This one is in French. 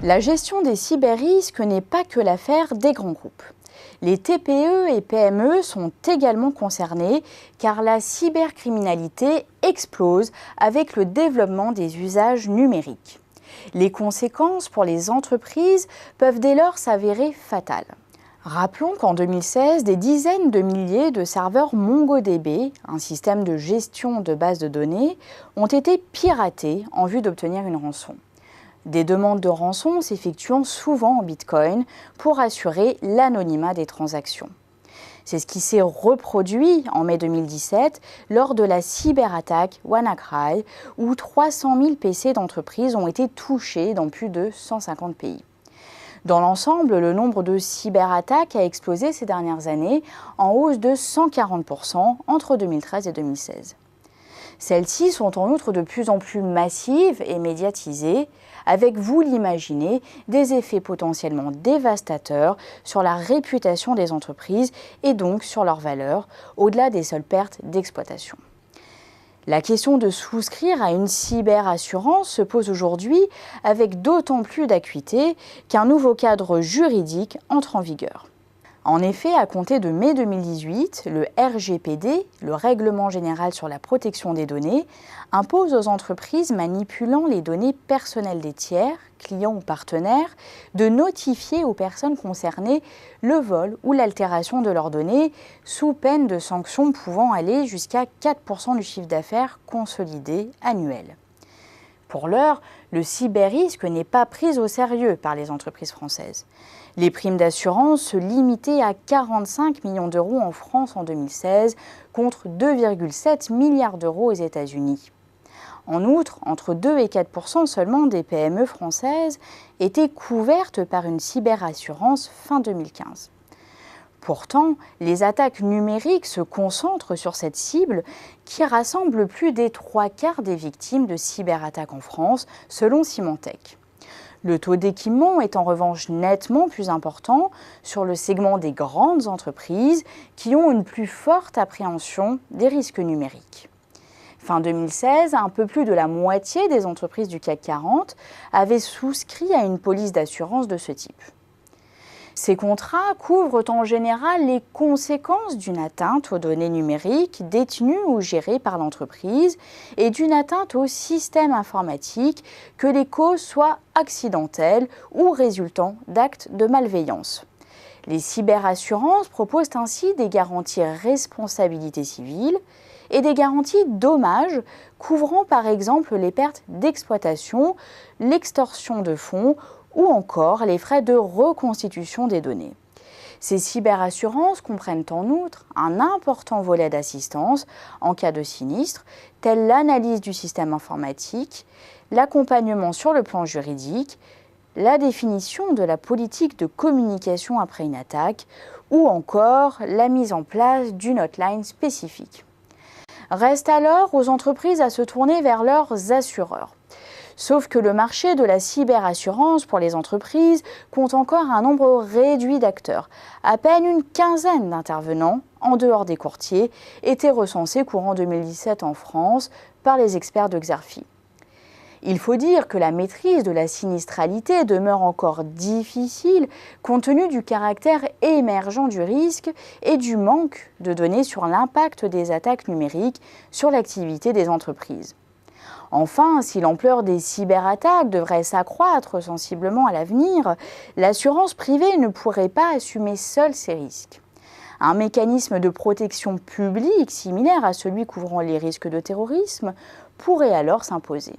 La gestion des cyberrisques n'est pas que l'affaire des grands groupes. Les TPE et PME sont également concernés car la cybercriminalité explose avec le développement des usages numériques. Les conséquences pour les entreprises peuvent dès lors s'avérer fatales. Rappelons qu'en 2016, des dizaines de milliers de serveurs MongoDB, un système de gestion de bases de données, ont été piratés en vue d'obtenir une rançon. Des demandes de rançon s'effectuant souvent en Bitcoin pour assurer l'anonymat des transactions. C'est ce qui s'est reproduit en mai 2017 lors de la cyberattaque WannaCry où 300 000 PC d'entreprises ont été touchés dans plus de 150 pays. Dans l'ensemble, le nombre de cyberattaques a explosé ces dernières années en hausse de 140% entre 2013 et 2016. Celles-ci sont en outre de plus en plus massives et médiatisées, avec, vous l'imaginez, des effets potentiellement dévastateurs sur la réputation des entreprises et donc sur leur valeur, au-delà des seules pertes d'exploitation. La question de souscrire à une cyberassurance se pose aujourd'hui avec d'autant plus d'acuité qu'un nouveau cadre juridique entre en vigueur. En effet, à compter de mai 2018, le RGPD, le Règlement général sur la protection des données, impose aux entreprises manipulant les données personnelles des tiers, clients ou partenaires, de notifier aux personnes concernées le vol ou l'altération de leurs données, sous peine de sanctions pouvant aller jusqu'à 4% du chiffre d'affaires consolidé annuel. Pour l'heure, le cyberrisque n'est pas pris au sérieux par les entreprises françaises. Les primes d'assurance se limitaient à 45 millions d'euros en France en 2016 contre 2,7 milliards d'euros aux États-Unis. En outre, entre 2 et 4% seulement des PME françaises étaient couvertes par une cyberassurance fin 2015. Pourtant, les attaques numériques se concentrent sur cette cible qui rassemble plus des 3/4 des victimes de cyberattaques en France, selon Symantec. Le taux d'équipement est en revanche nettement plus important sur le segment des grandes entreprises qui ont une plus forte appréhension des risques numériques. Fin 2016, un peu plus de la moitié des entreprises du CAC 40 avaient souscrit à une police d'assurance de ce type. Ces contrats couvrent en général les conséquences d'une atteinte aux données numériques détenues ou gérées par l'entreprise et d'une atteinte au système informatique, que les causes soient accidentelles ou résultant d'actes de malveillance. Les cyberassurances proposent ainsi des garanties responsabilité civile et des garanties dommages couvrant par exemple les pertes d'exploitation, l'extorsion de fonds ou encore les frais de reconstitution des données. Ces cyberassurances comprennent en outre un important volet d'assistance en cas de sinistre, tel l'analyse du système informatique, l'accompagnement sur le plan juridique, la définition de la politique de communication après une attaque ou encore la mise en place d'une hotline spécifique. Reste alors aux entreprises à se tourner vers leurs assureurs. Sauf que le marché de la cyberassurance pour les entreprises compte encore un nombre réduit d'acteurs. À peine une quinzaine d'intervenants, en dehors des courtiers, étaient recensés courant 2017 en France par les experts de Xerfi. Il faut dire que la maîtrise de la sinistralité demeure encore difficile compte tenu du caractère émergent du risque et du manque de données sur l'impact des attaques numériques sur l'activité des entreprises. Enfin, si l'ampleur des cyberattaques devrait s'accroître sensiblement à l'avenir, l'assurance privée ne pourrait pas assumer seule ces risques. Un mécanisme de protection publique similaire à celui couvrant les risques de terrorisme pourrait alors s'imposer.